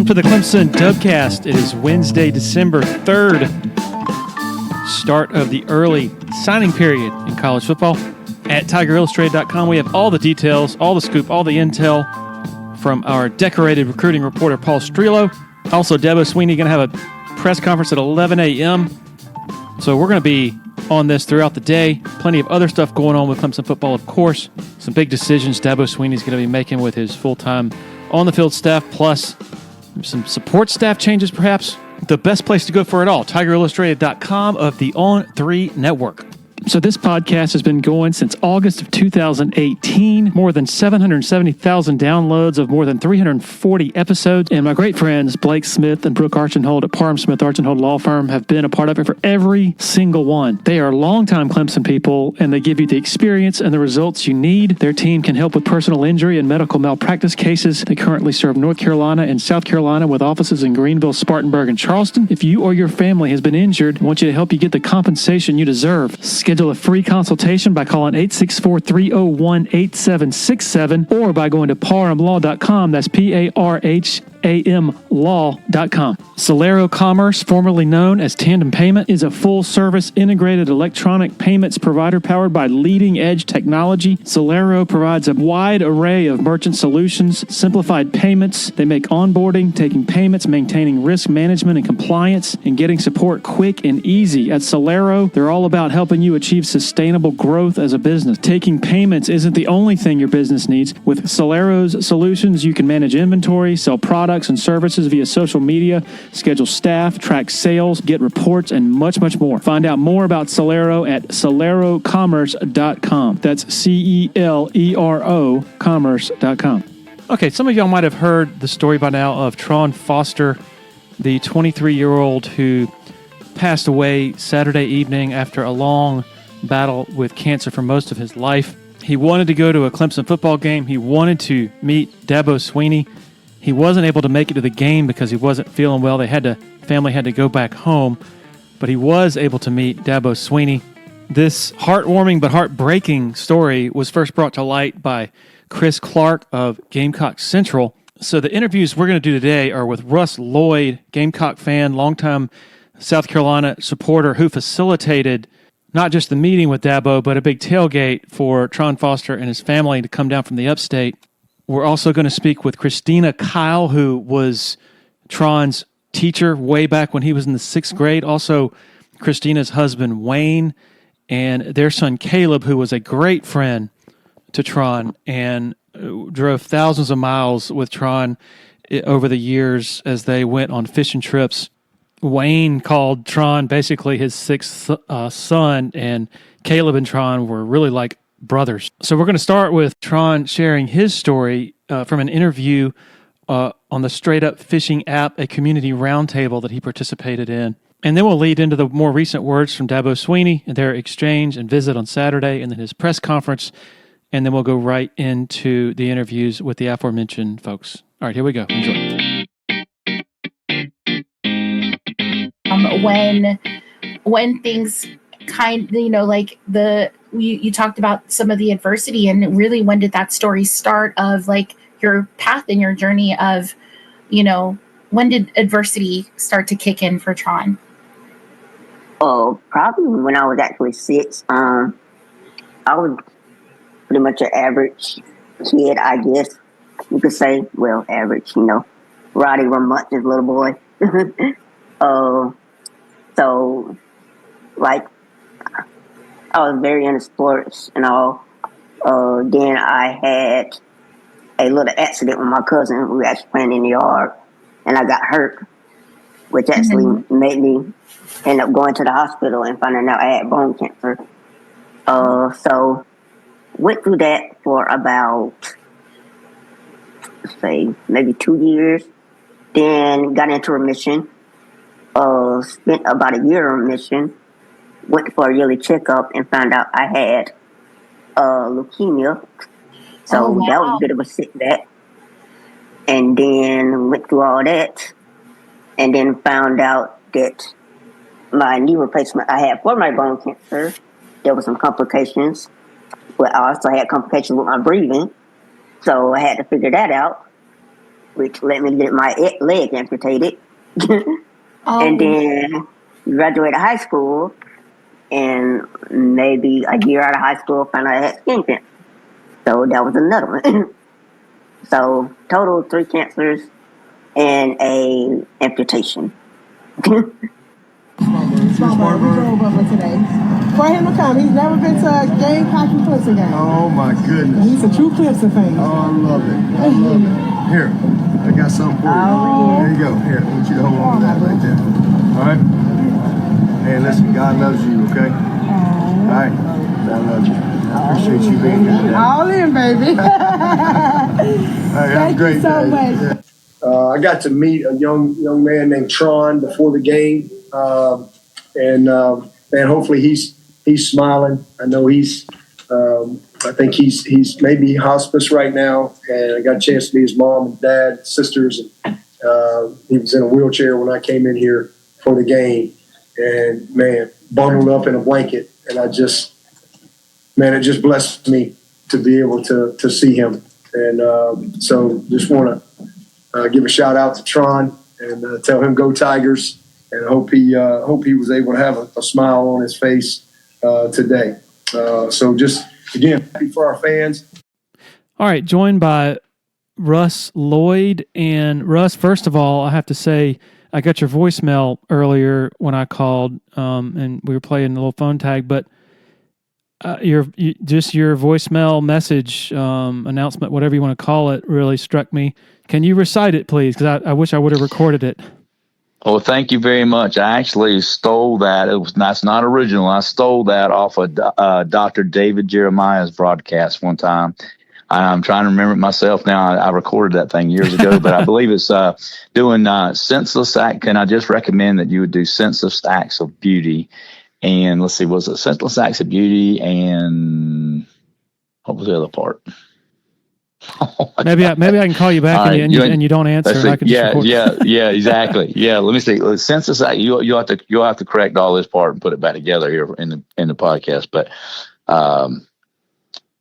Welcome to the Clemson Dubcast. It is Wednesday, December 3rd, start of the early signing period in college football. At TigerIllustrated.com, we have all the details, all the scoop, all the intel from our decorated recruiting reporter, Paul Strelo. Also, Dabo Swinney going to have a press conference at 11 a.m. So we're going to be on this throughout the day. Plenty of other stuff going on with Clemson football, of course. Some big decisions Dabo Swinney is going to be making with his full-time on-the-field staff, plus some support staff changes, perhaps. The best place to go for it all, TigerIllustrated.com of the On3 Network. So this podcast has been going since August of 2018, more than 770,000 downloads of more than 340 episodes. And my great friends, Blake Smith and Brooke Archenhold at Parham Smith Archenhold Law Firm, have been a part of it for every single one. They are longtime Clemson people, and they give you the experience and the results you need. Their team can help with personal injury and medical malpractice cases. They currently serve North Carolina and South Carolina with offices in Greenville, Spartanburg, and Charleston. If you or your family has been injured, I want you to help you get the compensation you deserve. Schedule a free consultation by calling 864-301-8767 or by going to parhamlaw.com. That's PARHAM law.com. Celero Commerce, formerly known as Tandem Payment, is a full-service integrated electronic payments provider powered by leading-edge technology. Celero provides a wide array of merchant solutions, simplified payments. They make onboarding, taking payments, maintaining risk management and compliance, and getting support quick and easy. At Celero, they're all about helping you achieve sustainable growth as a business. Taking payments isn't the only thing your business needs. With Celero's solutions, you can manage inventory, sell products and services via social media, schedule staff, track sales, get reports, and much, much more. Find out more about Celero at celerocommerce.com. That's CELERO commerce.com. Okay, some of y'all might have heard the story by now of Tron Foster, the 23-year-old who passed away Saturday evening after a long battle with cancer for most of his life. He wanted to go to a Clemson football game. He wanted to meet Dabo Swinney. He wasn't able to make it to the game because he wasn't feeling well. Family had to go back home, but he was able to meet Dabo Swinney. This heartwarming but heartbreaking story was first brought to light by Chris Clark of Gamecock Central. So the interviews we're going to do today are with Russ Lloyd, Gamecock fan, longtime South Carolina supporter who facilitated not just the meeting with Dabo, but a big tailgate for Tron Foster and his family to come down from the Upstate. We're also going to speak with Christina Kyle, who was Tron's teacher way back when he was in the 6th grade. Also, Christina's husband, Wayne, and their son, Caleb, who was a great friend to Tron and drove thousands of miles with Tron over the years as they went on fishing trips. Wayne called Tron basically his 6th son, and Caleb and Tron were really like brothers. So we're going to start with Tron sharing his story from an interview on the Straight Up Fishing app, a community roundtable that he participated in. And then we'll lead into the more recent words from Dabo Swinney and their exchange and visit on Saturday, and then his press conference. And then we'll go right into the interviews with the aforementioned folks. All right, here we go. Enjoy. When things you talked about some of the adversity, and really, when did that story start of like your path and your journey of, when did adversity start to kick in for Tron? Oh, probably when I was actually 6. I was pretty much an average kid, I guess you could say. Well, average, Roddy Ramutch's little boy. So, like, I was very into sports and all. Then I had a little accident with my cousin. We were actually playing in the yard, and I got hurt, which actually made me end up going to the hospital and finding out I had bone cancer. So went through that for about, maybe 2 years. Then got into remission. Spent about a year in remission. Went for a yearly checkup and found out I had leukemia. So that was a bit of a setback. And then went through all that. And then found out that my knee replacement I had for my bone cancer, there were some complications. But I also had complications with my breathing. So I had to figure that out. which let me get my leg amputated. Oh, And then graduated high school, and maybe a year out of high school, found out I had skin cancer. So that was another one. So total 3 cancers and a amputation. Smallbird, we drove over today. For him to come, he's never been to a Gamecock and Clemson game. Oh my goodness. He's a true Clemson fan. Oh, I love it. I love it. Here, I got something for you. Oh, yeah. There you go. Here, I want you to hold on to that right there. All right? Hey, listen, God loves you, okay? All right? God loves you. I appreciate you being here today. All in, baby. Hey, have a Thank great you so day. much. Yeah. I got to meet a young man named Tron before the game, and hopefully he's smiling. I know I think he's maybe hospice right now, and I got a chance to meet his mom and dad, sisters, and he was in a wheelchair when I came in here for the game, and man, bundled up in a blanket, and it just blessed me to be able to see him, and so just want to give a shout out to Tron and tell him go Tigers, and hope he was able to have a smile on his face today. So just again, happy for our fans. All right, joined by Russ Lloyd. And Russ, first of all, I have to say I got your voicemail earlier when I called, and we were playing a little phone tag, but your voicemail message announcement, whatever you want to call it, really struck me. Can you recite it, please? Because I wish I would have recorded it. Well, thank you very much. I actually stole that. That's not original. I stole that off of Dr. David Jeremiah's broadcast one time. I'm trying to remember it myself now. I recorded that thing years ago, but I believe it's doing senseless act. Can I just recommend that you would do senseless acts of beauty? And let's see, was it senseless acts of beauty and what was the other part? Maybe I can call you back and you don't answer. And I can Yeah, exactly. Yeah, let me see. Senseless act. You'll have to correct all this part and put it back together here in the podcast. But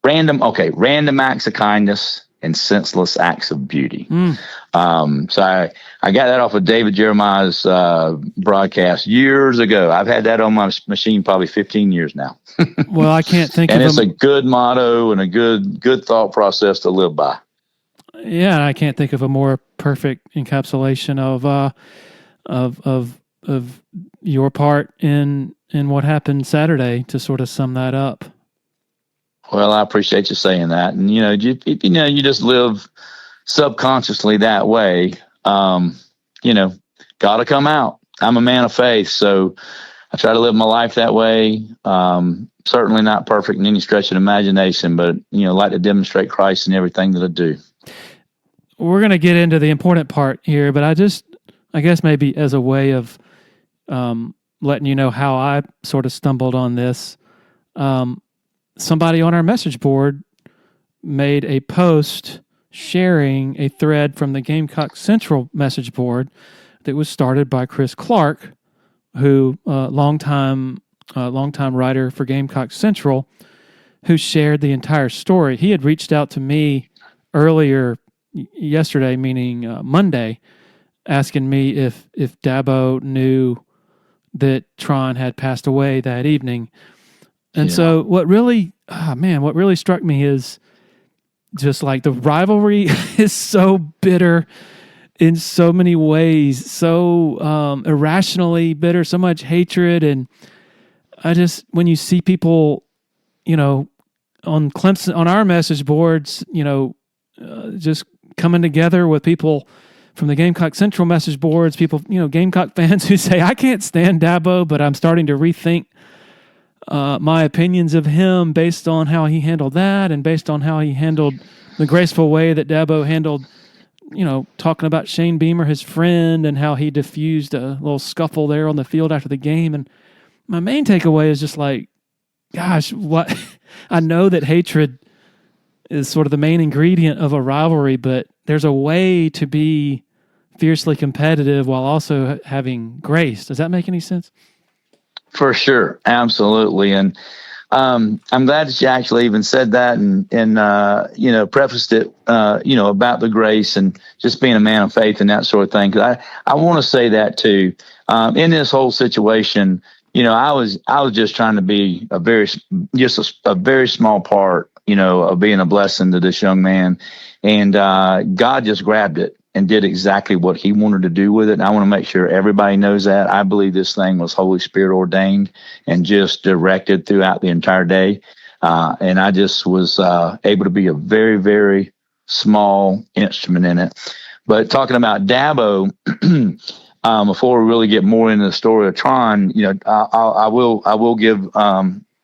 random acts of kindness and senseless acts of beauty. So I got that off of David Jeremiah's broadcast years ago. I've had that on my machine probably 15 years now. Well, I can't think and of it's a good motto and a good thought process to live by. Yeah, I can't think of a more perfect encapsulation of your part in what happened Saturday to sort of sum that up. Well, I appreciate you saying that. And, you just live subconsciously that way. Got to come out. I'm a man of faith, so I try to live my life that way. Certainly not perfect in any stretch of imagination, but, like to demonstrate Christ in everything that I do. We're going to get into the important part here, but I guess maybe as a way of letting you know how I sort of stumbled on this, somebody on our message board made a post sharing a thread from the Gamecock Central message board that was started by Chris Clark, who longtime writer for Gamecock Central, who shared the entire story. He had reached out to me earlier yesterday, meaning Monday, asking me if Dabo knew that Tron had passed away that evening. And so what really struck me is just like the rivalry is so bitter in so many ways, so irrationally bitter, so much hatred. And when you see people, on Clemson, on our message boards, just coming together with people from the Gamecock Central message boards, people, Gamecock fans who say, I can't stand Dabo, but I'm starting to rethink my opinions of him based on how he handled that and based on how he handled the graceful way that Dabo handled, talking about Shane Beamer, his friend, and how he diffused a little scuffle there on the field after the game. And my main takeaway is just like, gosh, what I know that hatred is sort of the main ingredient of a rivalry, but there's a way to be fiercely competitive while also having grace. Does that make any sense? For sure. Absolutely. And I'm glad that you actually even said that and prefaced it, about the grace and just being a man of faith and that sort of thing. 'Cause I want to say that too. In this whole situation, I was just trying to be a very small part, of being a blessing to this young man. And God just grabbed it and did exactly what he wanted to do with it. And I want to make sure everybody knows that. I believe this thing was Holy Spirit ordained and just directed throughout the entire day. And I just was able to be a very, very small instrument in it. But talking about Dabo, before we really get more into the story of Tron, I will give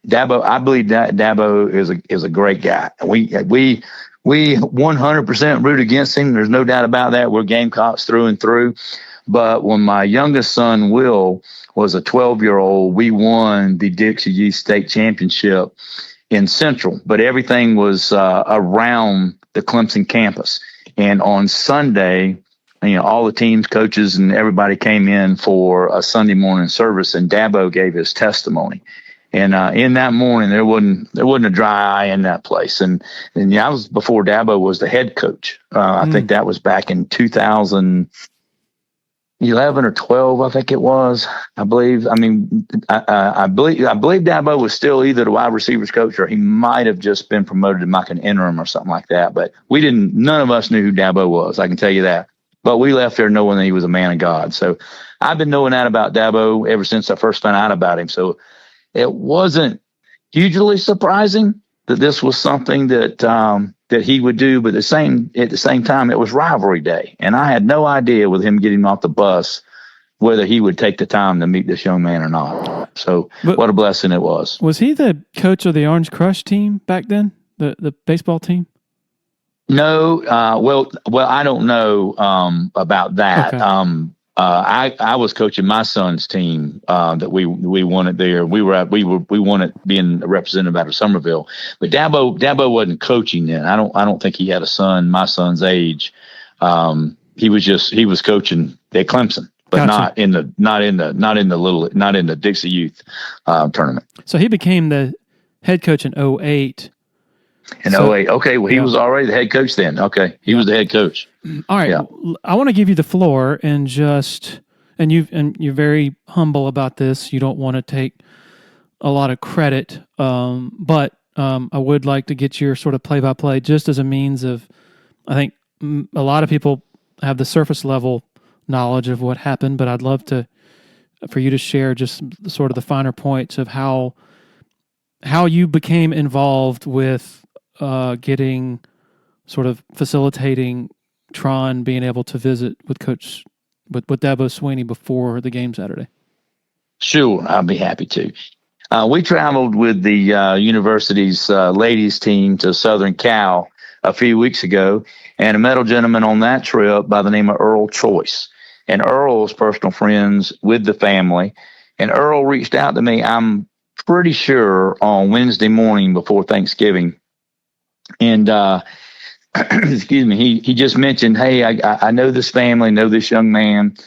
Dabo. I believe that Dabo is a great guy. We 100% root against him. There's no doubt about that. We're Gamecocks through and through. But when my youngest son, Will, was a 12-year-old, we won the Dixie Youth State Championship in Central. But everything was around the Clemson campus. And on Sunday, all the teams, coaches, and everybody came in for a Sunday morning service, and Dabo gave his testimony. And in that morning, there wasn't a dry eye in that place. And I was before Dabo was the head coach. I think that was back in 2011 or 12. I think it was. I believe. I mean, I believe Dabo was still either the wide receivers coach or he might have just been promoted to like an interim or something like that. But none of us knew who Dabo was. I can tell you that. But we left there knowing that he was a man of God. So I've been knowing that about Dabo ever since I first found out about him. So it wasn't hugely surprising that this was something that he would do, but at the same time, it was rivalry day, and I had no idea with him getting off the bus whether he would take the time to meet this young man or not. So, what a blessing it was. Was he the coach of the Orange Crush team back then, the baseball team? No, well, I don't know about that. Okay. I was coaching my son's team that we won it there. We won it being a representative out of Somerville. But Dabo wasn't coaching then. I don't think he had a son my son's age. He was coaching at Clemson, but gotcha. not in the Dixie Youth tournament. So he became the head coach in 2008. In 2008. Okay, well, he was already the head coach then. Okay, he was the head coach. All right, I want to give you the floor and you're very humble about this. You don't want to take a lot of credit, but I would like to get your sort of play-by-play just as a means of, I think a lot of people have the surface level knowledge of what happened, but I'd love for you to share just sort of the finer points of how you became involved with getting sort of facilitating Tron being able to visit with Dabo Swinney before the game Saturday. Sure, I'll be happy to. We traveled with the university's ladies team to Southern Cal a few weeks ago, and I met a gentleman on that trip by the name of Earl Choice. And Earl's personal friends with the family. And Earl reached out to me, I'm pretty sure, on Wednesday morning before Thanksgiving. And excuse me, he just mentioned, hey, I know this family, know this young man.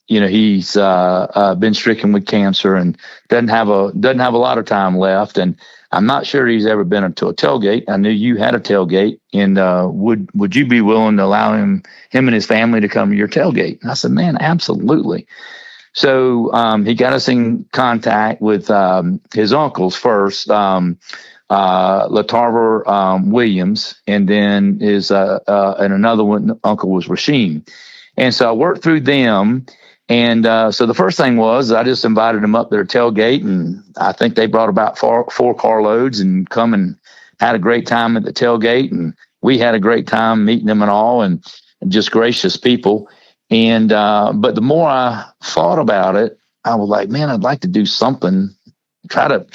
He's been stricken with cancer and doesn't have a lot of time left. And I'm not sure he's ever been to a tailgate. I knew you had a tailgate, and would you be willing to allow him and his family to come to your tailgate? And I said, man, absolutely. So he got us in contact with his uncles first, Latarver Williams, and then his and another one uncle was Rasheem. And so I worked through them. And so the first thing was I just invited them up their tailgate, and I think they brought about four carloads and come and had a great time at the tailgate. And we had a great time meeting them and all, and just gracious people. And but the more I thought about it, I was like, man, I'd like to do something, try to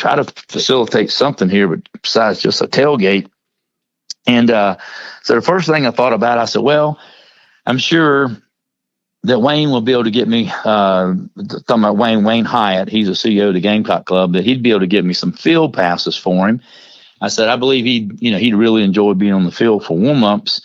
facilitate something here, but besides just a tailgate. And so the first thing I thought about, I said, well, I'm sure that Wayne will be able to get me, talking about Wayne Hyatt, he's the CEO of the Gamecock Club, that he'd be able to give me some field passes for him. I said, I believe he'd really enjoy being on the field for warm-ups.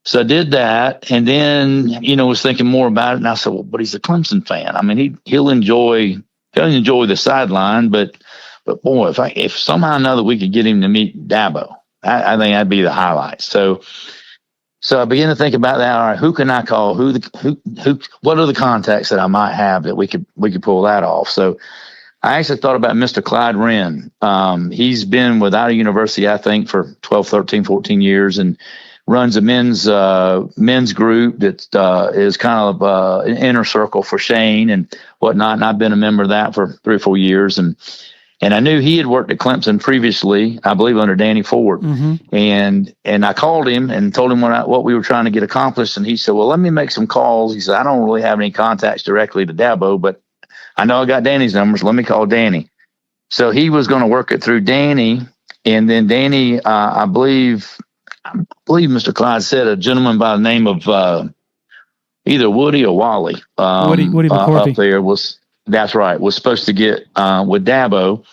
So I did that, and then, was thinking more about it, and I said, well, but he's a Clemson fan. I mean, he'll enjoy the sideline, but But boy, if somehow or another we could get him to meet Dabo, I think that'd be the highlight. So I began to think about that. All right, who can I call? Who? What are the contacts that I might have that we could pull that off? So I actually thought about Mr. Clyde Wren. He's been without a university, I think, for 12, 13, 14 years, and runs a men's group that is kind of an inner circle for Shane and whatnot. And I've been a member of that for 3 or 4 years. And I knew he had worked at Clemson previously, I believe under Danny Ford. Mm-hmm. And I called him and told him what we were trying to get accomplished. And he said, well, let me make some calls. He said, I don't really have any contacts directly to Dabo, but I know I got Danny's numbers. Let me call Danny. So he was going to work it through Danny. And then Danny, I believe Mr. Clyde said a gentleman by the name of either Woody or Wally Woody McCorvey. up there was supposed to get with Dabo.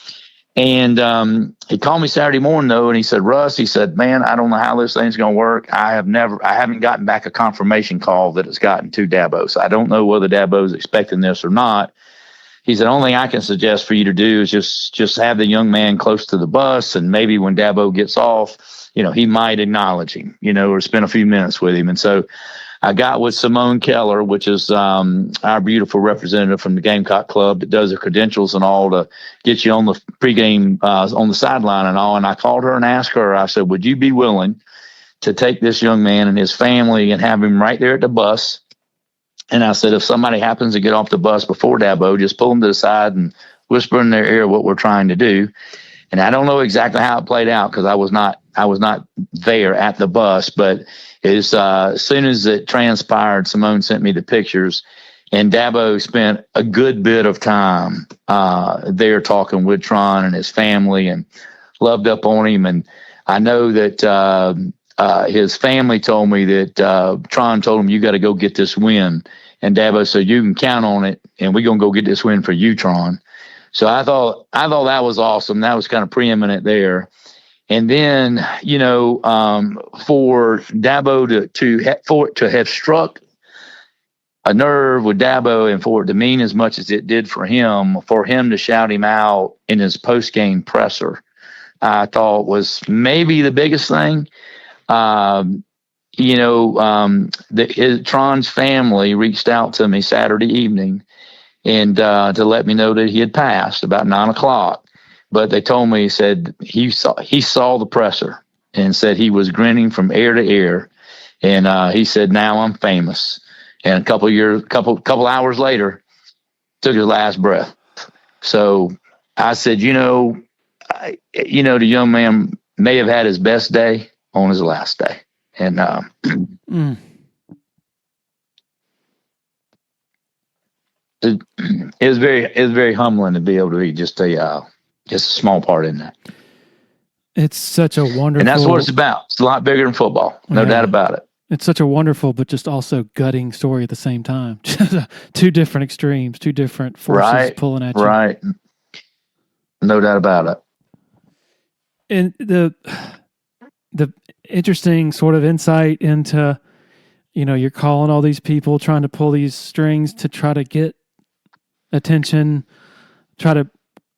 And he called me Saturday morning though, and he said, Russ, he said, man, I don't know how this thing's going to work. I haven't gotten back a confirmation call that it's gotten to Dabo. So I don't know whether Dabo's expecting this or not. He said, the only thing I can suggest for you to do is just have the young man close to the bus, and maybe when Dabo gets off, he might acknowledge him, or spend a few minutes with him. And so I got with Simone Keller, which is our beautiful representative from the Gamecock Club that does the credentials and all to get you on the pregame, on the sideline and all. And I called her and asked her, I said, would you be willing to take this young man and his family and have him right there at the bus? And I said, if somebody happens to get off the bus before Dabo, just pull them to the side and whisper in their ear what we're trying to do. And I don't know exactly how it played out because I was not there at the bus, but as soon as it transpired, Simone sent me the pictures, and Dabo spent a good bit of time there talking with Tron and his family and loved up on him. And I know that his family told me that Tron told him, you got to go get this win. And Dabo said, you can count on it, and we're going to go get this win for you, Tron. So I thought that was awesome. That was kind of preeminent there. And then, for Dabo to have struck a nerve with Dabo and for it to mean as much as it did for him to shout him out in his post-game presser, I thought was maybe the biggest thing. Tron's family reached out to me Saturday evening and to let me know that he had passed about 9:00. But they told me, he said he saw the presser and said he was grinning from ear to ear. And he said, now I'm famous. And a couple hours later, took his last breath. So I said, the young man may have had his best day on his last day. And it was very humbling to be able to be just a small part in that. It's such a wonderful, and that's what it's about. It's a lot bigger than football, no doubt about it. It's such a wonderful, but just also gutting story at the same time. Two different extremes, two different forces pulling at you. Right. No doubt about it. And the interesting sort of insight into, you're calling all these people, trying to pull these strings to try to get attention, try to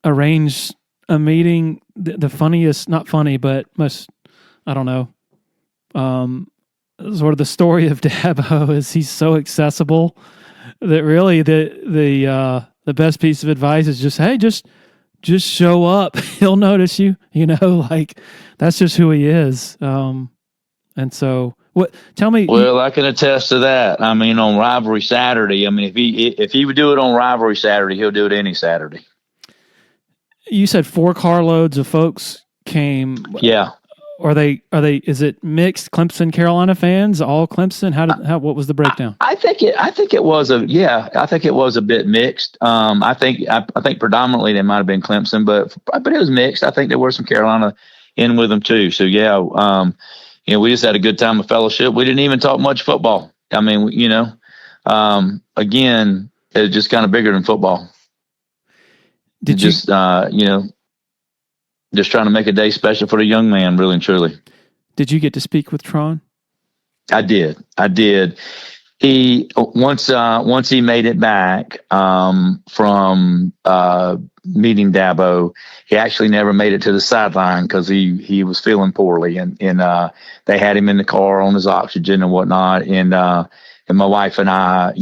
arrange a meeting. The funniest, not funny, but most, I don't know, sort of the story of Dabo is he's so accessible that really the best piece of advice is just show up. He'll notice you, like that's just who he is. And so tell me. Well, I can attest to that. I mean, on Rivalry Saturday, if he would do it on Rivalry Saturday, he'll do it any Saturday. You said 4 carloads of folks came. Yeah. Are they, is it mixed Clemson, Carolina fans, all Clemson? What was the breakdown? I think it was a bit mixed. I think predominantly they might've been Clemson, but it was mixed. I think there were some Carolina in with them too. So yeah, we just had a good time of fellowship. We didn't even talk much football. Again, it was just kind of bigger than football. Just trying to make a day special for the young man, really and truly. Did you get to speak with Tron? I did. He once he made it back from meeting Dabo, he actually never made it to the sideline because he was feeling poorly, and they had him in the car on his oxygen and whatnot, and my wife and I,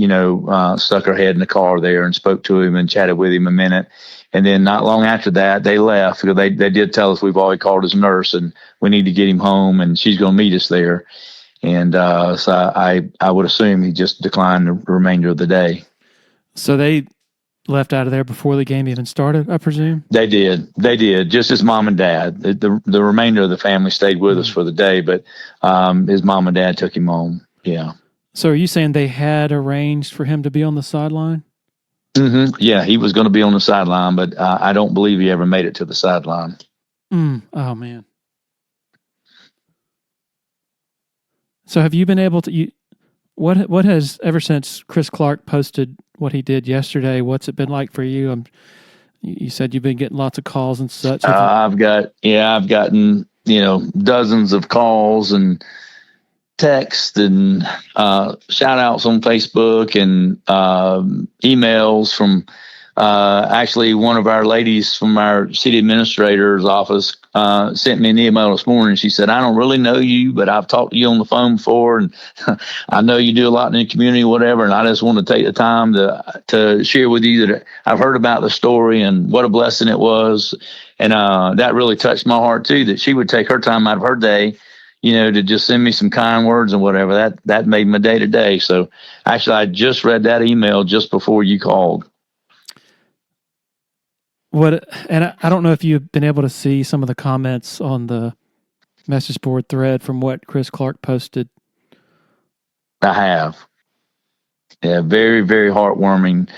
stuck our head in the car there and spoke to him and chatted with him a minute, and then not long after that they left because they did tell us we've already called his nurse and we need to get him home, and she's going to meet us there. And so I would assume he just declined the remainder of the day. So they left out of there before the game even started, I presume? They did. Just his mom and dad. The remainder of the family stayed with us for the day, but his mom and dad took him home. Yeah. So are you saying they had arranged for him to be on the sideline? Mm-hmm. Yeah, he was going to be on the sideline, but I don't believe he ever made it to the sideline. Oh, man. So have you been able to what has, ever since Chris Clark posted what he did yesterday, what's it been like for you? You said you've been getting lots of calls and such. I've gotten, dozens of calls and texts and shout outs on Facebook and emails from actually one of our ladies from our city administrator's office sent me an email this morning. She said, I don't really know you, but I've talked to you on the phone before, and I know you do a lot in the community, whatever, and I just want to take the time to share with you that I've heard about the story and what a blessing it was. And that really touched my heart too, that she would take her time out of her day, to just send me some kind words and whatever. That made my day today. So actually, I just read that email just before you called. And I don't know if you've been able to see some of the comments on the message board thread from what Chris Clark posted. I have. Yeah, very, very heartwarming.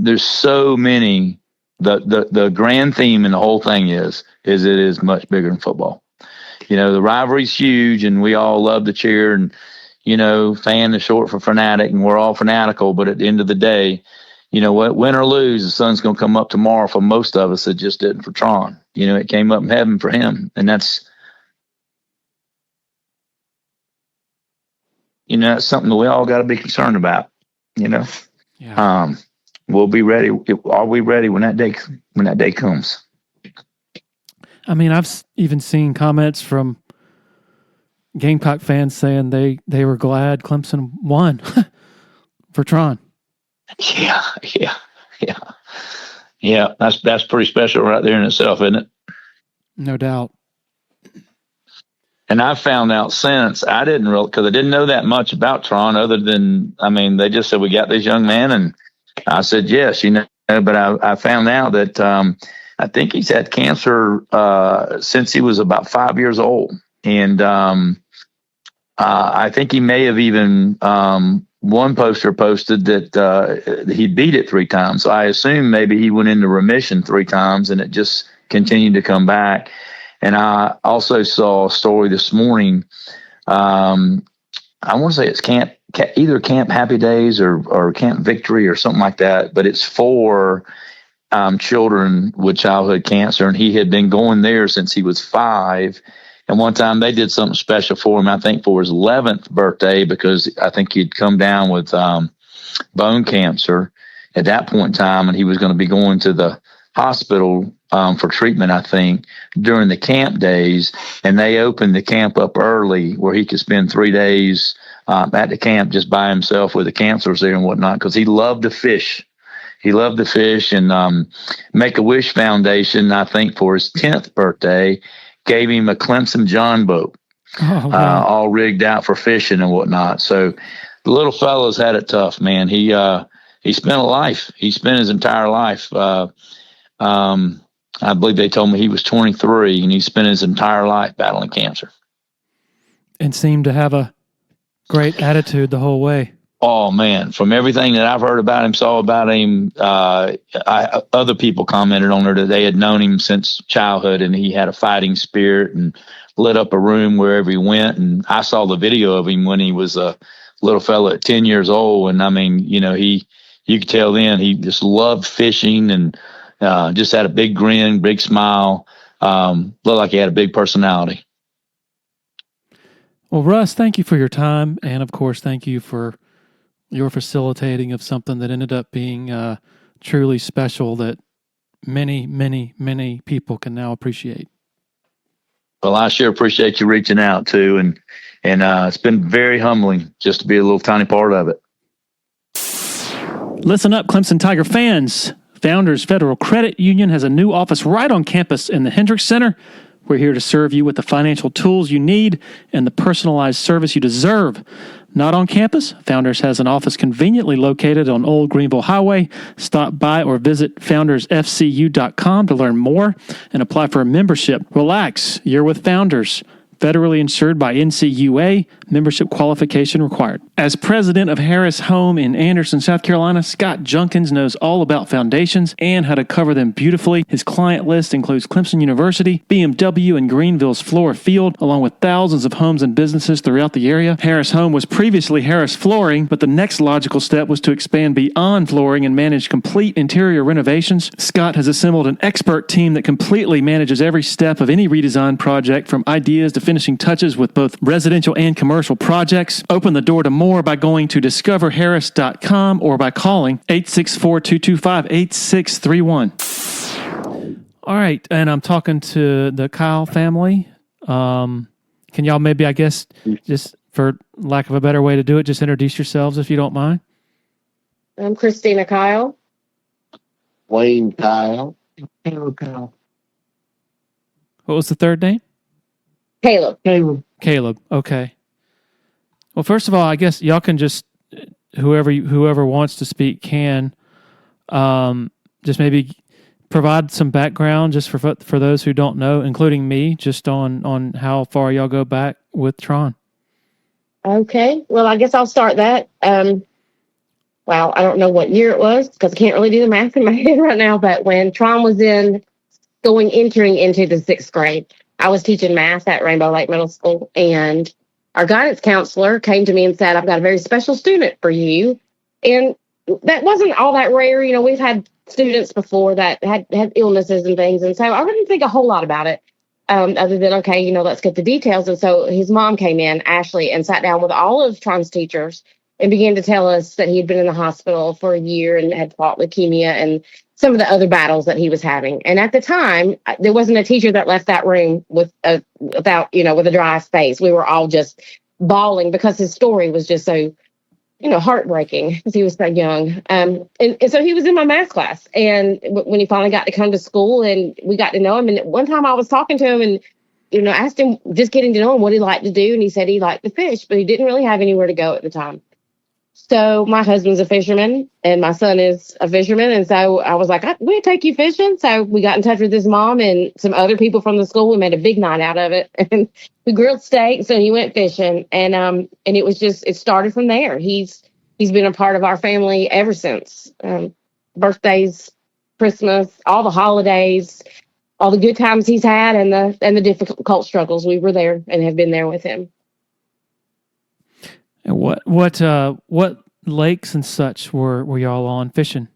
There's so many. The grand theme in the whole thing is it is much bigger than football. The rivalry's huge, and we all love to cheer, and fan is short for fanatic, and we're all fanatical. But at the end of the day, you know what, win or lose, the sun's going to come up tomorrow for most of us. It just didn't for Tron. It came up in heaven for him. And that's something that we all got to be concerned about, Yeah. We'll be ready. Are we ready when that day comes? I mean, I've even seen comments from Gamecock fans saying they were glad Clemson won for Tron. Yeah. That's pretty special right there in itself, isn't it? No doubt. And I found out since because I didn't know that much about Tron other than, they just said, we got this young man. And I said, yes, but I found out that, I think he's had cancer, since he was about 5 years old. And, I think he may have even, one poster posted that he beat it 3 times. So I assume maybe he went into remission 3 times and it just continued to come back. And I also saw a story this morning. I want to say it's either Camp Happy Days or Camp Victory or something like that, but it's for children with childhood cancer. And he had been going there since he was 5. And one time they did something special for him, I think for his 11th birthday, because I think he'd come down with bone cancer at that point in time, and he was going to be going to the hospital for treatment, I think, during the camp days. And they opened the camp up early where he could spend 3 days at the camp just by himself with the counselors there and whatnot, because he loved to fish. He loved to fish, and Make-A-Wish Foundation, I think for his 10th birthday, gave him a Clemson John boat, all rigged out for fishing and whatnot. So the little fella's had it tough, man. He spent a life. He spent his entire life. I believe they told me he was 23, and he spent his entire life battling cancer. And seemed to have a great attitude the whole way. Oh, man. From everything that I've heard about him, saw about him, other people commented on her that they had known him since childhood, and he had a fighting spirit and lit up a room wherever he went. And I saw the video of him when he was a little fella at 10 years old. And you could tell then he just loved fishing and just had a big grin, big smile, looked like he had a big personality. Well, Russ, thank you for your time. And of course, thank you for your facilitating of something that ended up being truly special that many, many, many people can now appreciate. Well, I sure appreciate you reaching out too. And it's been very humbling just to be a little tiny part of it. Listen up, Clemson Tiger fans. Founders Federal Credit Union has a new office right on campus in the Hendricks Center. We're here to serve you with the financial tools you need and the personalized service you deserve. Not on campus, Founders has an office conveniently located on Old Greenville Highway. Stop by or visit foundersfcu.com to learn more and apply for a membership. Relax, you're with Founders. Federally insured by NCUA, membership qualification required. As president of Harris Home in Anderson, South Carolina, Scott Junkins knows all about foundations and how to cover them beautifully. His client list includes Clemson University, BMW, and Greenville's Floor Field, along with thousands of homes and businesses throughout the area. Harris Home was previously Harris Flooring, but the next logical step was to expand beyond flooring and manage complete interior renovations. Scott has assembled an expert team that completely manages every step of any redesign project, from ideas to finishing touches with both residential and commercial projects. Open the door to more by going to discoverharris.com or by calling 864-225-8631. All right, and I'm talking to the Kyle family. Can y'all maybe, I guess, just for lack of a better way to do it, just introduce yourselves if you don't mind? I'm Christina Kyle. Wayne Kyle. Caleb Kyle. What was the third name? Caleb. Caleb. Okay. Well, first of all, I guess y'all can just whoever wants to speak can just maybe provide some background just for those who don't know, including me, just on how far y'all go back with Tron. Okay. Well, I guess I'll start that. Well, I don't know what year it was because I can't really do the math in my head right now. But when Tron was entering into the 6th grade, I was teaching math at Rainbow Lake Middle School, and our guidance counselor came to me and said, I've got a very special student for you. And that wasn't all that rare. You know, we've had students before that had illnesses and things. And so I didn't think a whole lot about it other than, okay, you know, let's get the details. And so his mom came in, Ashley, and sat down with all of Tron's teachers and began to tell us that he had been in the hospital for a year and had fought leukemia and some of the other battles that he was having. And at the time, there wasn't a teacher that left that room with a dry face. We were all just bawling because his story was just so, heartbreaking because he was so young. And so he was in my math class. And when he finally got to come to school and we got to know him, and one time I was talking to him and, asked him, just getting to know him, what he liked to do. And he said he liked to fish, but he didn't really have anywhere to go at the time. So my husband's a fisherman and my son is a fisherman. And so I was like, we'll take you fishing. So we got in touch with his mom and some other people from the school. We made a big night out of it and we grilled steaks and he went fishing. And it was it started from there. He's been a part of our family ever since. Birthdays, Christmas, all the holidays, all the good times he's had and the difficult struggles. We were there and have been there with him. And what lakes and such were y'all on fishing?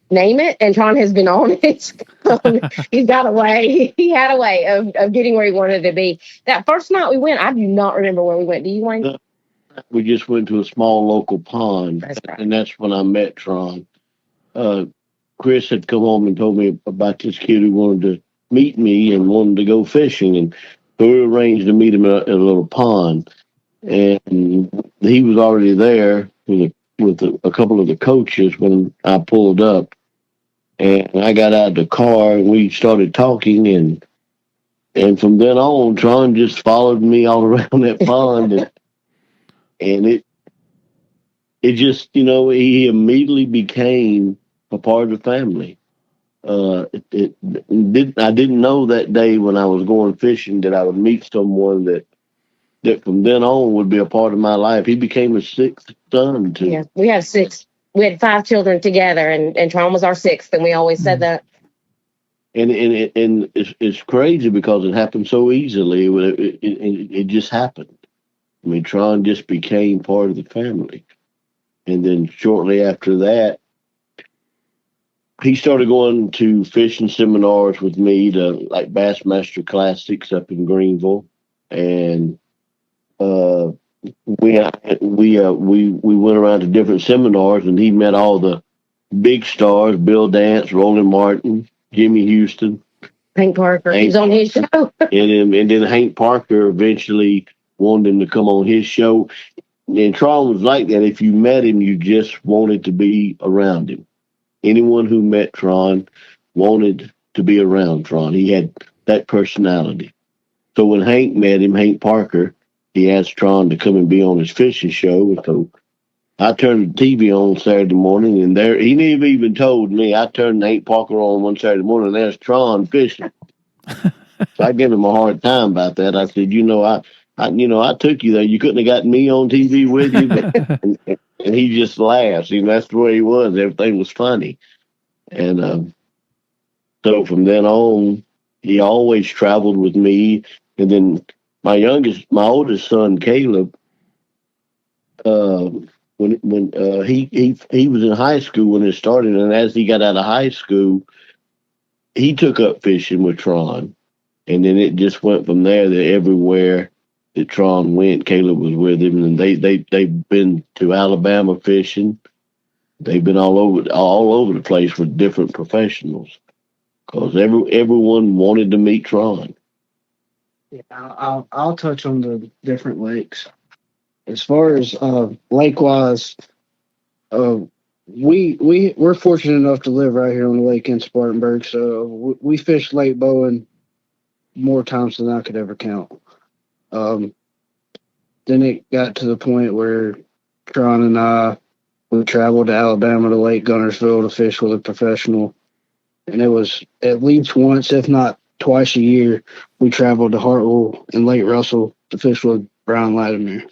Name it, and Tron has been on it. He's got a way. He had a way of getting where he wanted to be. That first night we went, I do not remember where we went. Do you, Wayne? We just went to a small local pond, That's right. And that's when I met Tron. Chris had come home and told me about this kid who wanted to meet me and wanted to go fishing, and so we arranged to meet him at a little pond. And he was already there with a couple of the coaches when I pulled up. And I got out of the car and we started talking. And from then on, Tron just followed me all around that pond. And it just, he immediately became a part of the family. I didn't know that day when I was going fishing that I would meet someone that from then on would be a part of my life. He became a 6th son too. Yeah, we have 6. We had 5 children together, and Tron was our 6th, and we always said that. And it's crazy because it happened so easily. It just happened. I mean, Tron just became part of the family, and then shortly after that, he started going to fishing seminars with me to like Bassmaster Classics up in Greenville. and we went around to different seminars, and he met all the big stars: Bill Dance, Roland Martin, Jimmy Houston, Hank Parker. He was on his show. and then Hank Parker eventually wanted him to come on his show. And Tron was like that. If you met him, you just wanted to be around him. Anyone who met Tron wanted to be around Tron. He had that personality. So when Hank met him, Hank Parker, he asked Tron to come and be on his fishing show. So I turned the TV on Saturday morning, and there he never even told me. I turned Hank Parker on one Saturday morning, and there's Tron fishing. So I gave him a hard time about that. I said, I took you there. You couldn't have gotten me on TV with you. But, and he just laughs. That's the way he was. Everything was funny. And so from then on, he always traveled with me. And then my oldest son, Caleb, when he was in high school when it started, and as he got out of high school, he took up fishing with Tron. And then it just went from there that everywhere that Tron went, Caleb was with him, and they've been to Alabama fishing. They've been all over the place with different professionals because everyone wanted to meet Tron. Yeah, I'll touch on the different lakes. As far as lake wise, we're fortunate enough to live right here on the lake in Spartanburg, so we fished Lake Bowen more times than I could ever count. Then it got to the point where Tron and I would travel to Alabama to Lake Gunnersville to fish with a professional. And it was at least once, if not twice a year, we traveled to Hartwell and Lake Russell to fish with Brian Latimer.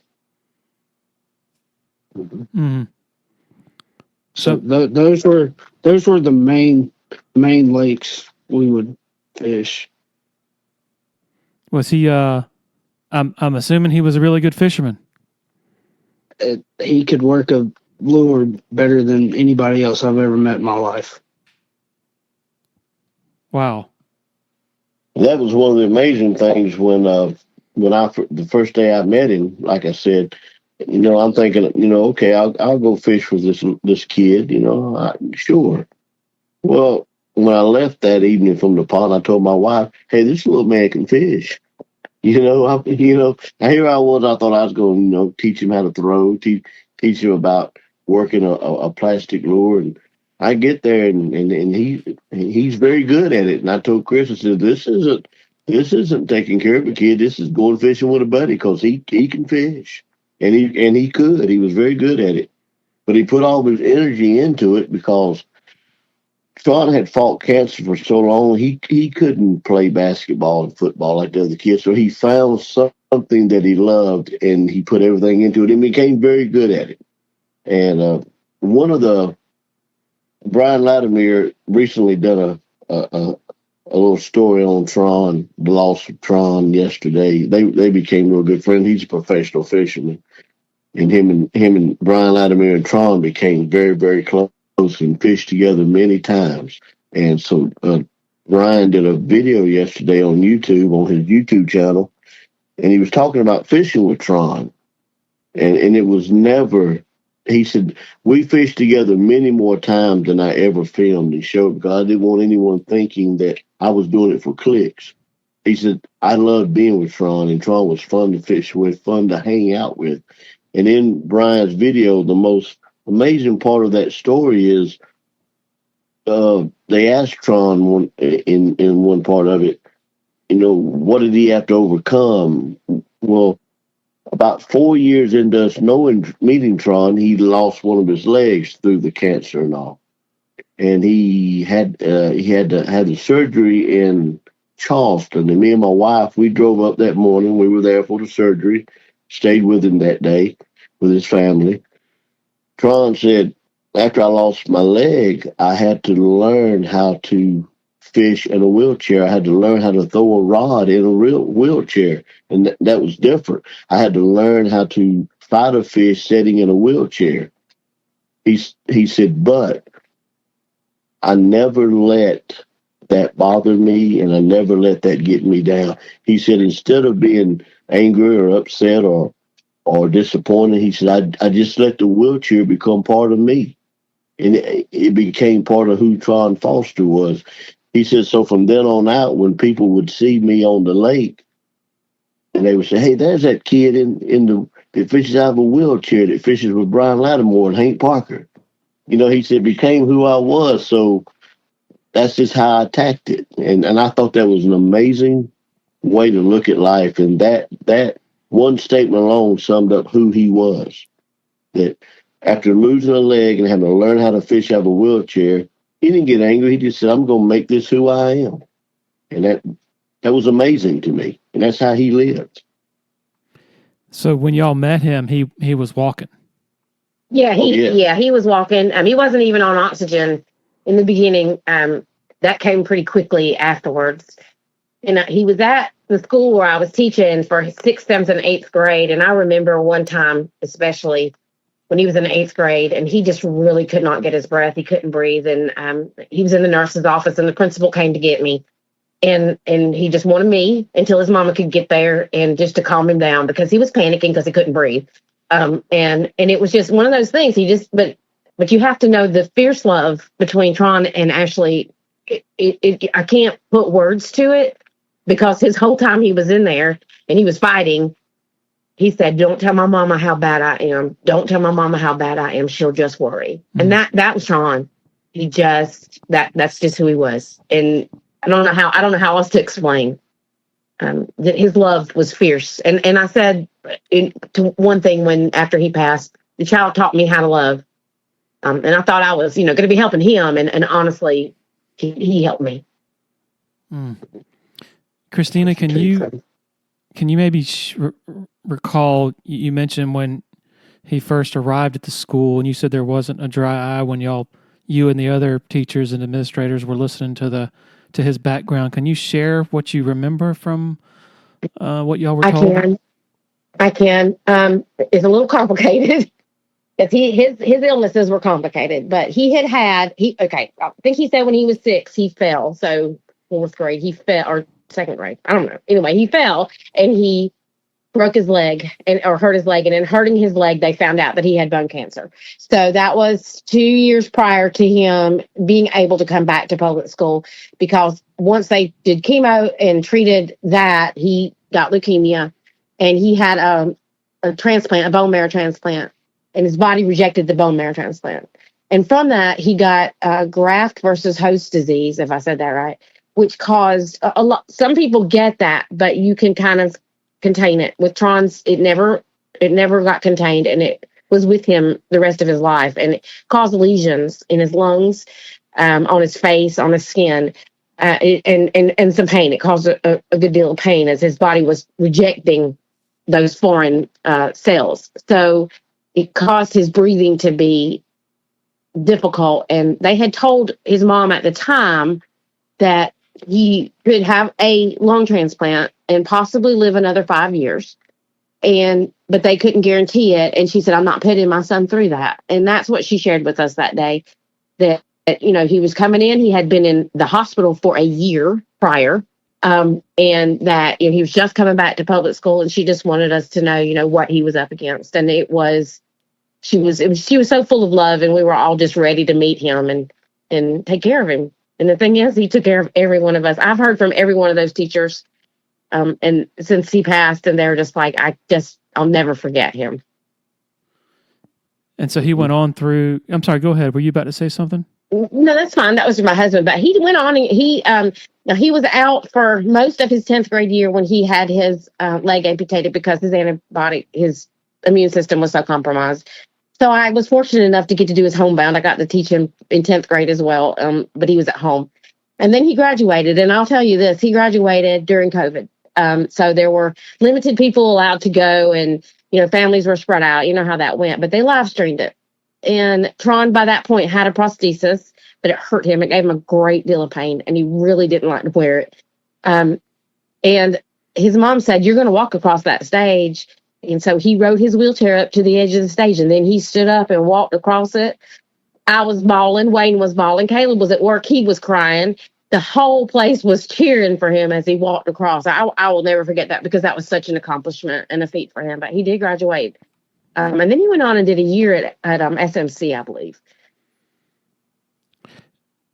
Mm-hmm. So those were the main lakes we would fish. Was he? I'm assuming he was a really good fisherman. He could work a lure better than anybody else I've ever met in my life. Wow. That was one of the amazing things when the first day I met him. Like I said, I'm thinking, okay, I'll go fish with this kid. Sure. Well, when I left that evening from the pond, I told my wife, "Hey, this little man can fish." Here I was. I thought I was going to, teach him how to throw, teach him about working a plastic lure. And I get there, and he's very good at it. And I told Chris, I said, "This isn't taking care of a kid. This is going fishing with a buddy because he can fish, and he could. He was very good at it, but he put all his energy into it because Tron had fought cancer for so long, he couldn't play basketball and football like the other kids. So he found something that he loved, and he put everything into it and became very good at it. And Brian Latimer recently done a little story on Tron, the loss of Tron yesterday. They became real good friends. He's a professional fisherman, and him and Brian Latimer and Tron became very, very close and fished together many times. And so Ryan did a video yesterday on YouTube, on his YouTube channel, and he was talking about fishing with Tron. And it was never, he said, we fished together many more times than I ever filmed and showed because I didn't want anyone thinking that I was doing it for clicks. He said, I loved being with Tron, and Tron was fun to fish with, fun to hang out with. And in Brian's video, the most amazing part of that story is they asked Tron in one part of it, what did he have to overcome? Well, about 4 years into us meeting Tron, he lost one of his legs through the cancer and all, and he had to have the surgery in Charleston. And me and my wife, we drove up that morning. We were there for the surgery, stayed with him that day with his family. Tron said, after I lost my leg, I had to learn how to fish in a wheelchair. I had to learn how to throw a rod in a real wheelchair, and that was different. I had to learn how to fight a fish sitting in a wheelchair. He said, but I never let that bothered me, and I never let that get me down. He said, instead of being angry or upset or disappointed, he said, I just let the wheelchair become part of me. And it became part of who Tron Foster was. He said, so from then on out, when people would see me on the lake, and they would say, hey, there's that kid that fishes out of a wheelchair that fishes with Brian Lattimore and Hank Parker. He said, it became who I was. So that's just how I attacked it. And I thought that was an amazing way to look at life. And that one statement alone summed up who he was. That after losing a leg and having to learn how to fish out of a wheelchair, he didn't get angry. He just said, I'm going to make this who I am. And that was amazing to me. And that's how he lived. So when y'all met him, he was walking. Yeah, he was walking. He wasn't even on oxygen in the beginning. That came pretty quickly afterwards. And he was at the school where I was teaching for 6th, 7th, and 8th grade. And I remember one time, especially when he was in the 8th grade, and he just really could not get his breath. He couldn't breathe. And he was in the nurse's office, and the principal came to get me. And he just wanted me until his mama could get there, and just to calm him down because he was panicking because he couldn't breathe. And it was just one of those things. But you have to know the fierce love between Tron and Ashley. I can't put words to it, because his whole time he was in there and he was fighting, he said, don't tell my mama how bad I am. Don't tell my mama how bad I am. She'll just worry. Mm-hmm. And that was Tron. He just, that's just who he was. And I don't know how else to explain. That his love was fierce. And I said to one thing after he passed, the child taught me how to love. And I thought I was, going to be helping him. And honestly, he helped me. Mm. Christina, can you maybe recall, you mentioned when he first arrived at the school and you said there wasn't a dry eye when you and the other teachers and administrators were listening to his background. Can you share what you remember from what y'all were told? I can. It's a little complicated. His illnesses were complicated, but I think he said when he was 6, he fell. So 4th grade, he fell, or 2nd grade. I don't know. Anyway, he fell and he broke his leg or hurt his leg. And in hurting his leg, they found out that he had bone cancer. So that was 2 years prior to him being able to come back to public school, because once they did chemo and treated that, he got leukemia and he had a transplant, a bone marrow transplant, and his body rejected the bone marrow transplant. And from that, he got graft versus host disease, if I said that right, which caused a lot. Some people get that, but you can kind of contain it. With Tron's, it never got contained, and it was with him the rest of his life, and it caused lesions in his lungs, on his face, on his skin, and some pain. It caused a good deal of pain as his body was rejecting those foreign cells. So it caused his breathing to be difficult, and they had told his mom at the time that he could have a lung transplant and possibly live another 5 years, but they couldn't guarantee it. And she said, I'm not putting my son through that. And that's what she shared with us that day, that he was coming in. He had been in the hospital for a year prior, and that he was just coming back to public school, and she just wanted us to know, what he was up against. And she was so full of love, and we were all just ready to meet him and take care of him. And the thing is, he took care of every one of us. I've heard from every one of those teachers, and since he passed, and they're just like, I'll never forget him. And so he went on through. I'm sorry. Go ahead. Were you about to say something? No, that's fine. That was my husband. But he went on. And he was out for most of his 10th grade year when he had his leg amputated because his immune system was so compromised. So I was fortunate enough to get to do his homebound. I got to teach him in 10th grade as well, but he was at home. And then he graduated. And I'll tell you this, he graduated during COVID. So there were limited people allowed to go, and, families were spread out. You know how that went, but they live streamed it. And Tron, by that point, had a prosthesis, but it hurt him. It gave him a great deal of pain, and he really didn't like to wear it. And his mom said, you're going to walk across that stage. And so he rode his wheelchair up to the edge of the stage, and then he stood up and walked across it. I was bawling. Wayne was bawling. Caleb was at work. He was crying. the whole place was cheering for him as he walked across. I will never forget that because that was such an accomplishment and a feat for him. But he did graduate. And then he went on and did a year at SMC, I believe.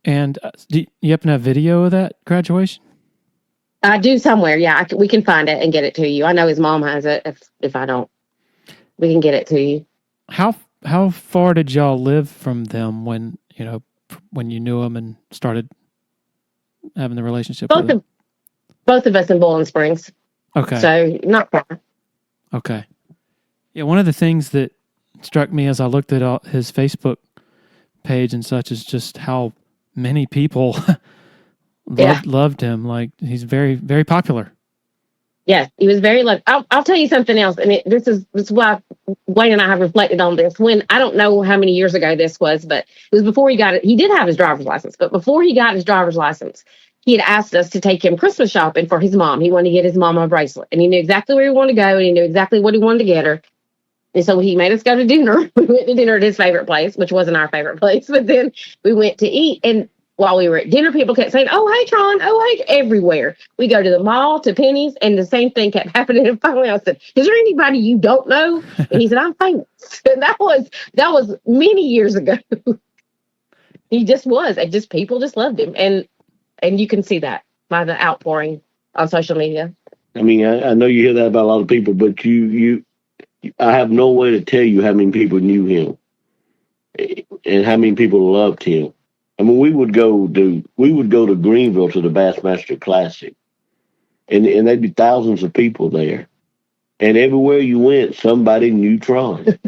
And do you happen to have video of that graduation? I do somewhere. Yeah, we can find it and get it to you. I know his mom has it. If I don't, we can get it to you. How far did y'all live from them when you knew them and started having the relationship with them? Both of us in Bowling Springs. Okay. So not far. Okay. Yeah, one of the things that struck me as I looked at his Facebook page and such is just how many people loved him. Like, he's very, very popular. Yes, he was very loved. I'll tell you something else, and this is why Wayne and I have reflected on this. When I don't know how many years ago this was, but it was before he got it. He did have his driver's license, but before he got his driver's license, he had asked us to take him Christmas shopping for his mom. He wanted to get his mom a bracelet, and he knew exactly where he wanted to go, and he knew exactly what he wanted to get her. And so he made us go to dinner. We went to dinner at his favorite place, which wasn't our favorite place, but then we went to eat. And while we were at dinner, people kept saying, "Oh, hey, Tron. Oh, hey," everywhere. We go to the mall, to Penny's, and the same thing kept happening. And finally I said, "Is there anybody you don't know?" And he said, "I'm famous." And that was many years ago. He just was. And just people just loved him. And you can see that by the outpouring on social media. I mean, I know you hear that about a lot of people, but I have no way to tell you how many people knew him and how many people loved him. I mean, we would go to Greenville to the Bassmaster Classic, and there'd be thousands of people there. And everywhere you went, somebody knew Tron.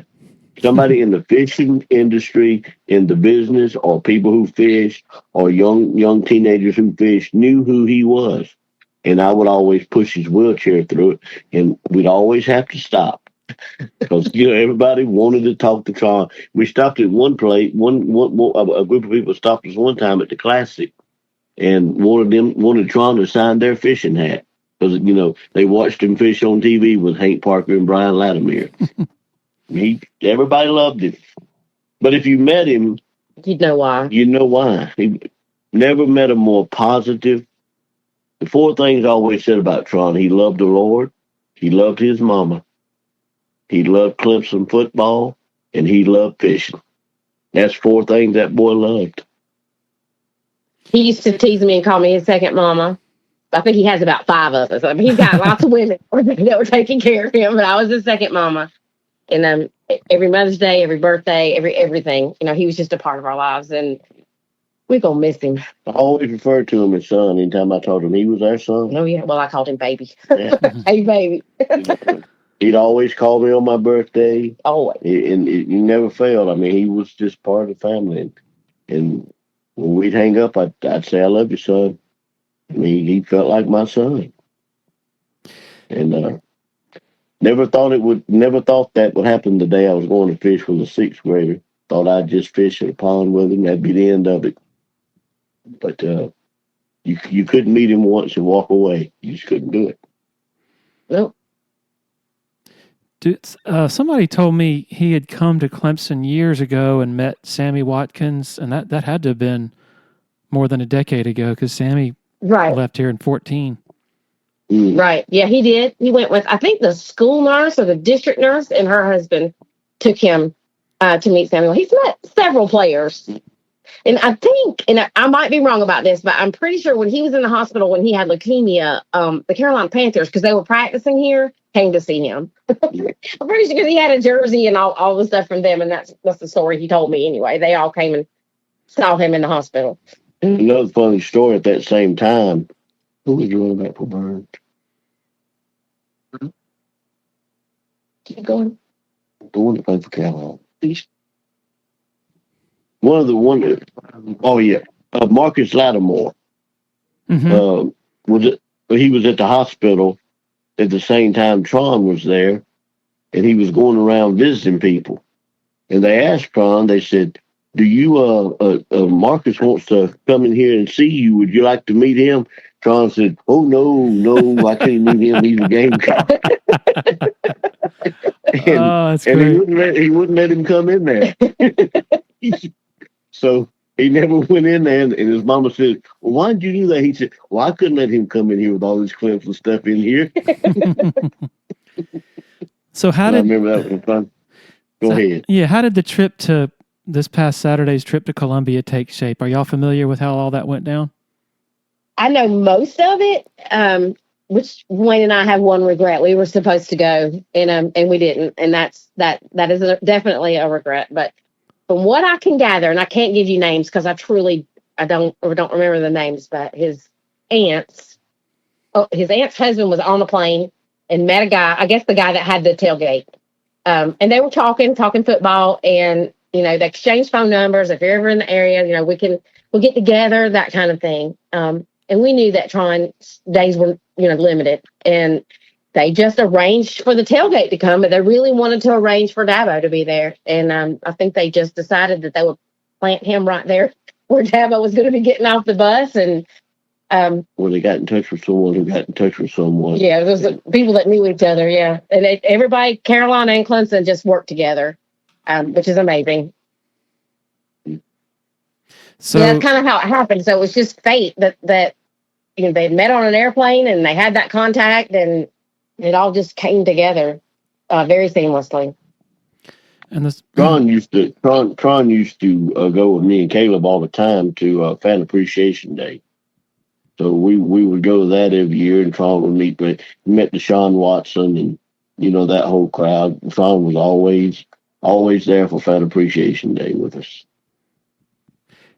Somebody in the fishing industry, in the business, or people who fish, or young teenagers who fish knew who he was. And I would always push his wheelchair through it, and we'd always have to stop. Because everybody wanted to talk to Tron. We stopped at one place. A group of people stopped us one time at the Classic, and wanted Tron to sign their fishing hat because they watched him fish on TV with Hank Parker and Brian Latimer. Everybody loved him, but if you met him, you'd know why. You know why. He never met a more positive. The four things I always said about Tron: he loved the Lord, he loved his mama, he loved Clemson football, and he loved fishing. That's four things that boy loved. He used to tease me and call me his second mama. I think he has about 5 of us. I mean, he's got lots of women that were taking care of him, but I was his second mama. And every Mother's Day, every birthday, everything, he was just a part of our lives, and we're going to miss him. I always referred to him as son anytime I told him he was our son. Oh, yeah. Well, I called him baby. Yeah. Hey, baby. He'd always call me on my birthday. Always. And he never failed. I mean, he was just part of the family. And when we'd hang up, I'd say, "I love you, son." I mean, he felt like my son. And never thought that would happen the day I was going to fish with a 6th grader. Thought I'd just fish in a pond with him. That'd be the end of it. But you couldn't meet him once and walk away. You just couldn't do it. Nope. Dude, somebody told me he had come to Clemson years ago and met Sammy Watkins, and that had to have been more than a decade ago because Sammy left here in 2014. Right. Yeah, he did. He went with, I think, the school nurse or the district nurse, and her husband took him to meet Samuel. He's met several players. And I think, and I might be wrong about this, but I'm pretty sure when he was in the hospital when he had leukemia, the Carolina Panthers, because they were practicing here, came to see him. I'm pretty sure because he had a jersey and all the stuff from them, and that's the story he told me anyway. They all came and saw him in the hospital. Another funny story at that same time, who was running back for Burns? Keep going. The one that played for Carolina. Marcus Lattimore. Mm-hmm. He was at the hospital at the same time Tron was there, and he was going around visiting people. And they asked Tron, they said, "Do you, Marcus wants to come in here and see you. Would you like to meet him?" Tron said, "Oh, no, I can't meet him. He's a Gamecock." That's great. He wouldn't let him come in there. So He never went in there, and his mama said, "Well, why did you do that?" He said, "Well, I couldn't let him come in here with all this Clemson stuff in here." So how I did remember that was fun. Go ahead. Yeah, how did the trip to this past Saturday's trip to Columbia take shape? Are y'all familiar with how all that went down? I know most of it. Which Wayne and I have one regret. We were supposed to go, and we didn't, and that is definitely a regret. But from what I can gather, and I can't give you names because I don't remember the names, but his aunt's husband was on the plane and met a guy. I guess the guy that had the tailgate, and they were talking football, and they exchanged phone numbers. If you're ever in the area, we'll get together, that kind of thing. And we knew that Tron days were, limited, and they just arranged for the tailgate to come, but they really wanted to arrange for Dabo to be there. And I think they just decided that they would plant him right there where Dabo was going to be getting off the bus. And well, they got in touch with someone who got in touch with someone. Yeah, those people that knew each other. Yeah, and everybody, Carolina and Clemson, just worked together, which is amazing. So that's kind of how it happened. So it was just fate that they met on an airplane and they had that contact, and it all just came together very seamlessly. And this Tron used to go with me and Caleb all the time to Fan Appreciation Day. So we would go to that every year, and Tron would meet. But met Deshaun Watson and that whole crowd. Tron was always there for Fan Appreciation Day with us.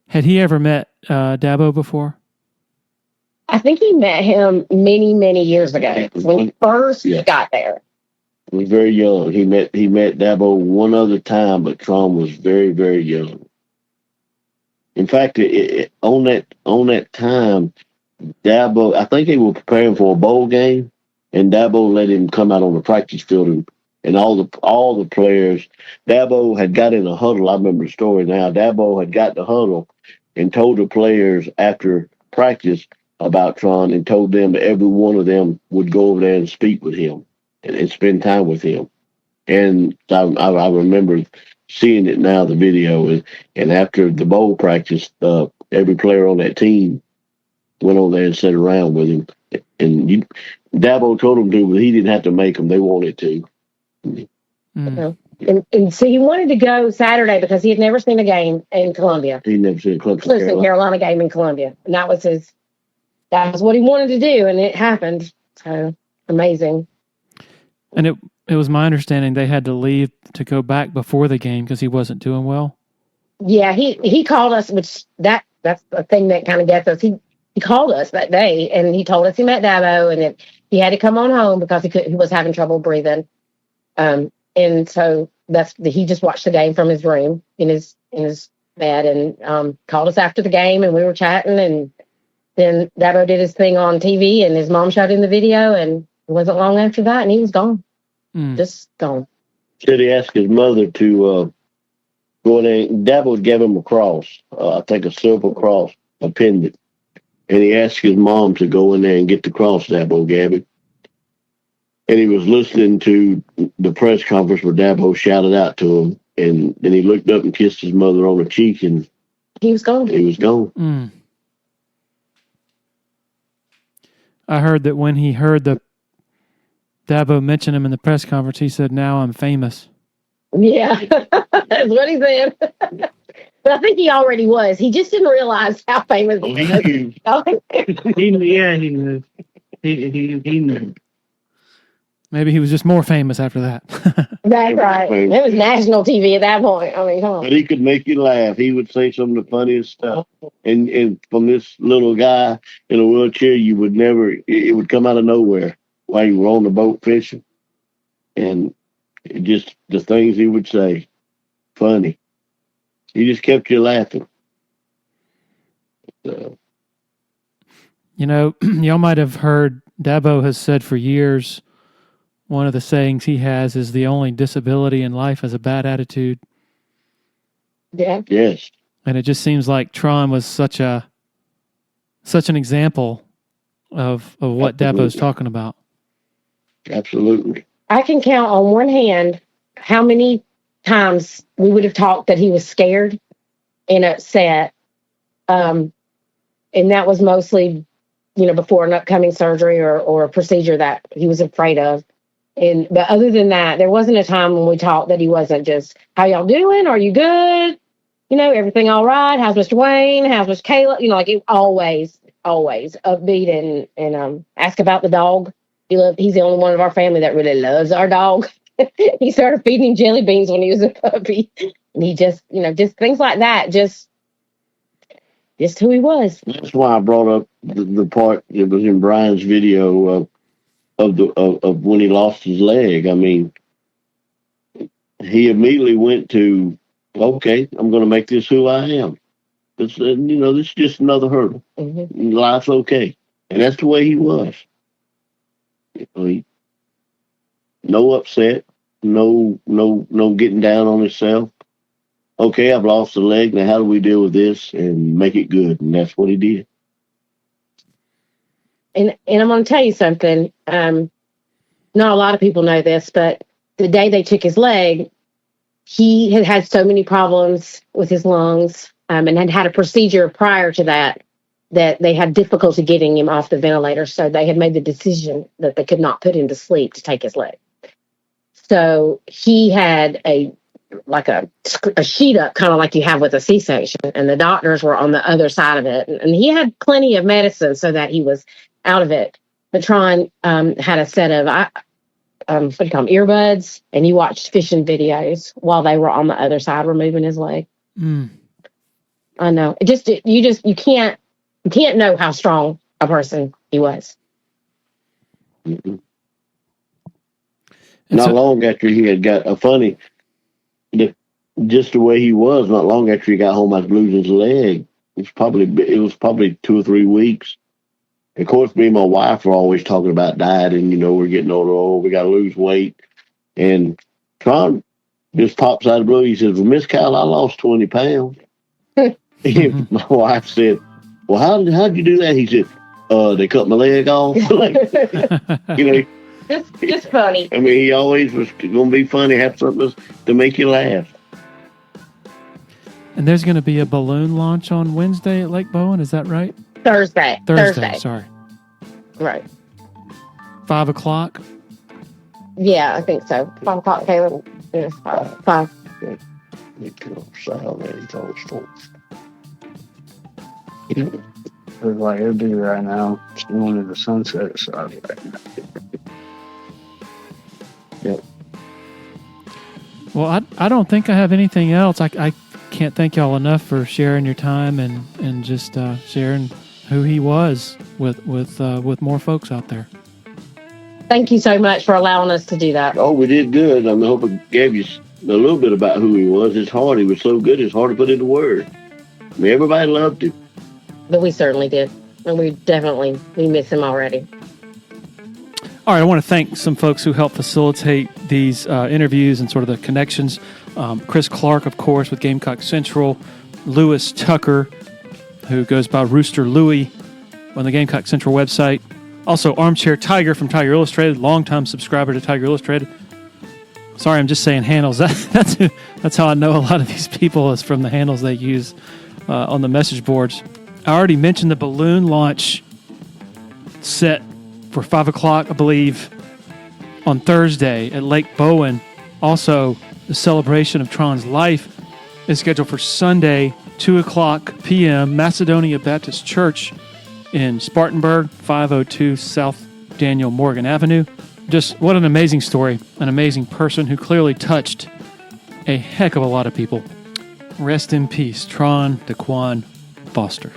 Had he ever met Dabo before? I think he met him many, many years ago when he first got there. He was very young. He met Dabo one other time, but Tron was very, very young. In fact, on that time, Dabo, I think they were preparing for a bowl game, and Dabo let him come out on the practice field, and all the players. Dabo had got in a huddle. I remember the story now. Dabo had got the huddle and told the players after practice about Tron, and told them that every one of them would go over there and speak with him and spend time with him. And I remember seeing it now, the video, and after the bowl practice, every player on that team went over there and sat around with him. And Dabo told them to, but he didn't have to make them. They wanted to. Mm. And so he wanted to go Saturday because he had never seen a game in Columbia. He'd never seen a Clemson Carolina game in Columbia. And that was what he wanted to do, and it happened. So amazing. And it was my understanding they had to leave to go back before the game because he wasn't doing well. Yeah, he called us, which that's the thing that kind of gets us. He called us that day, and he told us he met Dabo, and that he had to come on home because he was having trouble breathing. And so he just watched the game from his room in his bed, and called us after the game, and we were chatting, and then Dabo did his thing on TV, and his mom showed him the video, and it wasn't long after that, and he was gone. Just gone. Said he asked his mother to go in there. Dabo gave him a cross, I think a silver cross, a pendant. And he asked his mom to go in there and get the cross Dabo gave him. And he was listening to the press conference where Dabo shouted out to him. And then he looked up and kissed his mother on the cheek, and he was gone. He was gone. Mm. I heard that when he heard the Dabo mention him in the press conference, he said, "Now I'm famous." Yeah, that's what he said. But I think he already was. He just didn't realize how famous he was. He knew. He knew. Maybe he was just more famous after that. That's right. It was national TV at that point. I mean, come on. But he could make you laugh. He would say some of the funniest stuff. And from this little guy in a wheelchair, it would come out of nowhere while you were on the boat fishing. And just the things he would say, funny. He just kept you laughing. So. Y'all might have heard Dabo has said for years, one of the sayings he has is the only disability in life is a bad attitude. Yeah. Yes. And it just seems like Tron was such an example of what Dabo's talking about. Absolutely. I can count on one hand how many times we would have talked that he was scared and upset And that was mostly, before an upcoming surgery or a procedure that he was afraid of. But other than that, there wasn't a time when we talked that he wasn't just, how y'all doing? Are you good? Everything all right? How's Mr. Wayne? How's Mr. Caleb? It always upbeat and ask about the dog. He's the only one of our family that really loves our dog. He started feeding him jelly beans when he was a puppy. And he just things like that, just who he was. That's why I brought up the part that was in Brian's video of when he lost his leg. I mean, he immediately went to, okay, I'm going to make this who I am. This is just another hurdle. Mm-hmm. Life's okay, and that's the way he was. No upset, no getting down on himself. Okay, I've lost a leg. Now, how do we deal with this and make it good? And that's what he did. And I'm going to tell you something. Not a lot of people know this, but the day they took his leg, he had so many problems with his lungs, and had a procedure prior to that they had difficulty getting him off the ventilator. So they had made the decision that they could not put him to sleep to take his leg. So he had a sheet up, kind of like you have with a C-section, and the doctors were on the other side of it. And he had plenty of medicine so that he was out of it. But Tron had a set of, what do you call them, earbuds, and he watched fishing videos while they were on the other side removing his leg. Mm. I know. You can't know how strong a person he was. Mm-hmm. Not long after he had got just the way he was, not long after he got home after losing his leg, it was probably 2 or 3 weeks. Of course, me and my wife were always talking about dieting. We're getting older, we got to lose weight. And Tron just pops out of the blue. He says, well, Miss Cal, I lost 20 pounds. And my wife said, well, how'd you do that? He said, they cut my leg off. Just funny. I mean, he always was going to be funny, have something to make you laugh. And there's going to be a balloon launch on Wednesday at Lake Bowen. Is that right? Thursday. Sorry. Right. 5 o'clock? Yeah, I think so. 5 o'clock, Caleb. Yes, 5. Looks like it'll be right now. It's going to the sunset side right now. Yep. Well, I don't think I have anything else. I can't thank y'all enough for sharing your time and just sharing who he was with more folks out there. Thank you so much for allowing us to do that. Oh, we did good. I hope it gave you a little bit about who he was. It's hard. He was so good. It's hard to put into words. I mean, everybody loved him. But we certainly did. And we miss him already. All right, I want to thank some folks who helped facilitate these interviews and sort of the connections. Chris Clark, of course, with Gamecock Central. Lewis Tucker, who goes by Rooster Louie on the Gamecock Central website. Also, Armchair Tiger from Tiger Illustrated, longtime subscriber to Tiger Illustrated. Sorry, I'm just saying handles. That's how I know a lot of these people is from the handles they use on the message boards. I already mentioned the balloon launch set for 5 o'clock, I believe, on Thursday at Lake Bowen. Also, the celebration of Tron's life is scheduled for Sunday, 2 o'clock p.m., Macedonia Baptist Church in Spartanburg, 502 South Daniel Morgan Avenue. Just what an amazing story, an amazing person who clearly touched a heck of a lot of people. Rest in peace, Tron Foster.